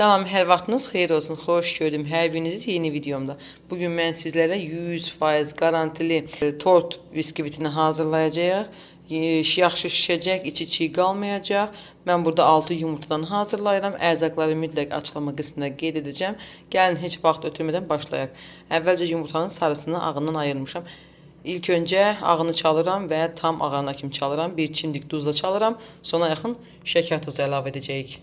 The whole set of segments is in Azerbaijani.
Salam, hər vaxtınız xeyir olsun. Xoş gördüm hər birinizi yeni videomda. Bugün mən sizlərə 100% garantili tort biskvitini hazırlayacağıq. Yaxşı şişəcək, içi çiğ qalmayacaq. Mən burada 6 yumurtadan hazırlayıram. Ərzaqları mütləq açıqlama qismində qeyd edəcəm. Gəlin heç vaxt ötürmədən başlayaq. Əvvəlcə yumurtanın sarısını ağından ayırmışam. İlk öncə ağını çalıram və tam ağarına kimi çalıram. Bir çimdik duzla çalıram. Sona yaxın şəkər tozu əlavə edəcəyik.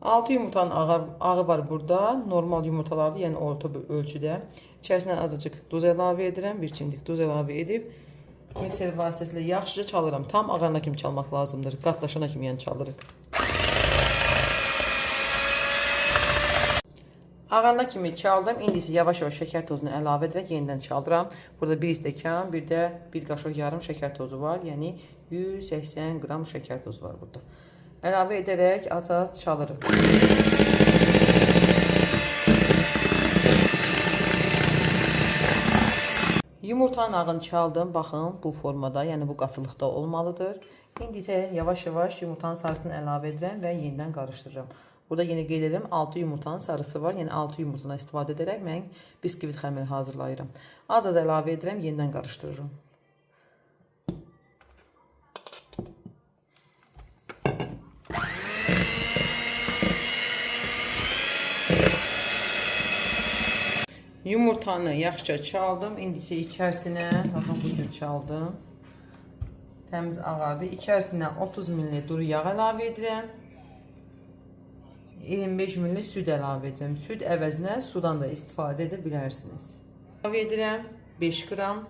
6 yumurtanın ağı var burada. Normal yumurtalardır, yəni orta bir ölçüdə. İçərisinə azıcık duz əlavə edirəm. Bir çimdik duz əlavə edib mikser vasitəsilə yaxşıca çalıram. Tam ağarına kimi çalmaq lazımdır. Qatlaşana kimi yəni çalırıq. Ağarına kimi çaldım. İndi isə yavaş-yavaş şəkər tozunu əlavə edərək yenidən çaldıram. Burada 1 stəkan, bir də 1 qaşıq yarım şəkər tozu var. Yəni 180 qram şəkər tozu var burada. Əlavə edərək az-az çalırıq. Yumurtanın ağını çaldım. Baxın, bu formada, yəni bu qatılıqda olmalıdır. İndi isə yavaş-yavaş yumurtanın sarısını əlavə edirəm və yenidən qarışdırıram. Burada yenə qeyd edirəm, 6 yumurtanın sarısı var. Yəni 6 yumurtadan istifadə edərək mən biskvit xəmiri hazırlayıram. Az-az əlavə edirəm, yenidən qarışdırıram. Yumurtanı yaxşıca çaldım. İndi isə içərisinə, baxın bu cür çaldım. Təmiz ağardı. İçərisinə 30 ml duru yağ əlavə edirəm. 25 ml süd əlavə edirəm. Süd əvəzinə sudan da istifadə edə bilərsiniz. Əlavə edirəm 5 qram.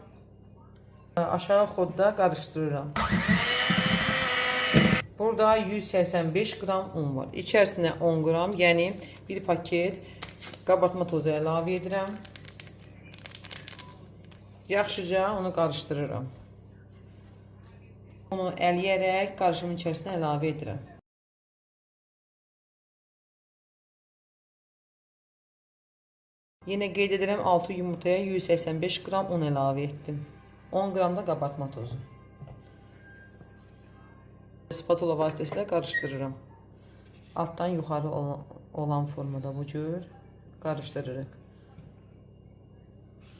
Aşağı xodda qarışdırıram. Burada 185 qram un var. İçərisinə 10 qram, yəni bir paket qabartma tozu əlavə edirəm. Yaxşıca onu qarışdırıram. Onu əliyərək qarışımın içərisinə əlavə edirəm. Yenə qeyd edirəm, 6 yumurtaya 185 qram un əlavə etdim. 10 qram da qabartma tozu. Spatula vasitəsilə qarışdırıram. Altdan yuxarı olan formada bu cür qarışdırırıq.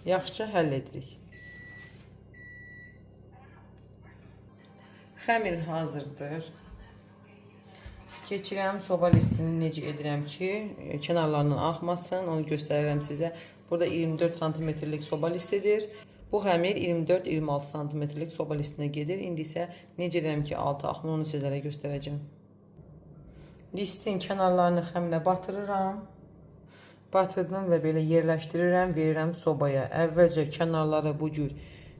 Yaxşıca həll edirik. Xəmir hazırdır. Keçirəm soba listini necə edirəm ki, kənarlarından axmasın, onu göstərirəm sizə. Burada 24 cm-lik soba listidir. Bu xəmir 24-26 cm-lik soba listinə gedir. İndi isə necə edirəm ki, altı axmır, onu sizlərə göstərəcəm. Listin kənarlarını xəmirə batırıram. Batırdım və belə yerləşdirirəm, verirəm sobaya. Əvvəlcə kənarları bu cür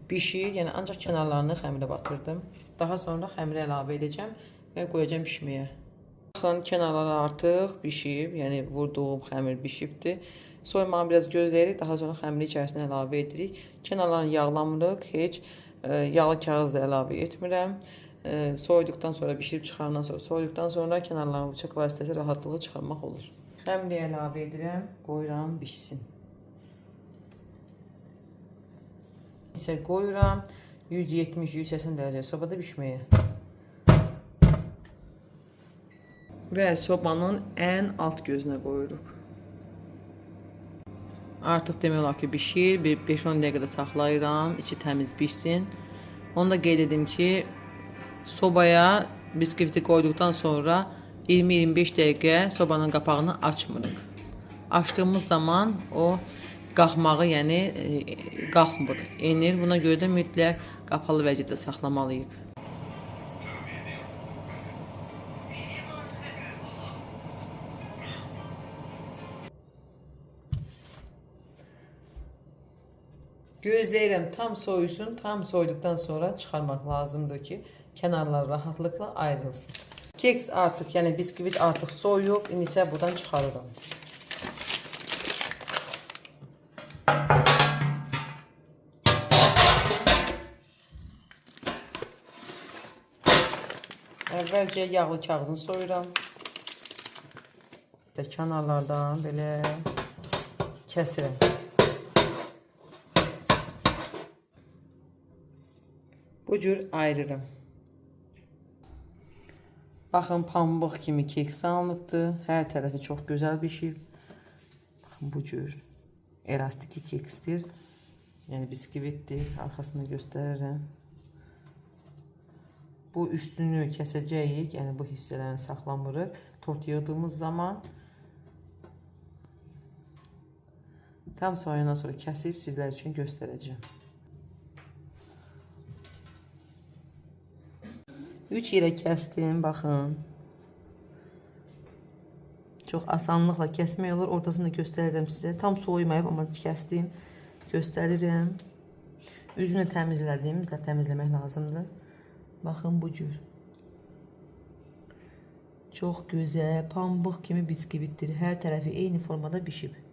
bişir, yəni ancaq kənarlarını xəmirə batırdım. Daha sonra xəmirə əlavə edəcəm və qoyacam pişməyə. Baxın, kənarları artıq bişib, yəni vurduğum xəmir bişibdir. Soymağı biraz gözləyirik, daha sonra xəmiri içərisinə əlavə edirik. Kənarlarını yağlamırıq, heç yağlı kağız da əlavə etmirəm. Soyduqdan sonra, bişirib çıxarandan sonra, soyduqdan sonra kənarlarını bıçaq vasitəsilə rahatlıqla çıxarmaq olur. Xəmiri əlavə edirəm, qoyuram, bişsin. İsə qoyuram 170-180 dərəcə sobada bişməyə. Və sobanın ən alt gözünə qoyuruq. Artıq demək olar ki, bişir. Bir 5-10 dəqiqədə saxlayıram, içi təmiz bişsin. Onu da qeyd edim ki, sobaya biskviti qoyduqdan sonra 20-25 dəqiqə sobanın qapağını açmırıq. Açdığımız zaman o qalxmağı, yəni qalxmır, enir. Buna görə də mütləq qapalı vəziyyətdə saxlamalıyıq. Gözləyirəm tam soyusun. Tam soyduqdan sonra çıxarmaq lazımdır ki, kənarlar rahatlıqla ayrılsın. Keks artıq, yəni biskvit artıq soyub, indi isə buradan çıxarıram. Əvvəlcə yağlı kağızını soyuram. Kənarlardan belə kəsirəm. Bu cür ayırıram. Baxın, pambıq kimi kek salınıbdır. Hər tərəfi çox gözəl bişib. Baxın, bu cür elastik keksdir. Yəni biskvitdir. Arxasını göstərirəm. Bu üstünü kəsəcəyik. Yəni bu hissələrini saxlamırıq. Tort yığdığımız zaman tam soyandan sonra kəsib sizlər üçün göstərəcəm. 3 yerə kəsdim, baxın. Çox asanlıqla kəsmək olur. Ortasını da göstərirəm sizə. Tam soymayıb, amma kəsdim. Göstərirəm. Üzünü təmizlədim. Təmizləmək lazımdır. Baxın, bu cür. Çox gözəl, pambıq kimi biskvitdir. Hər tərəfi eyni formada bişib.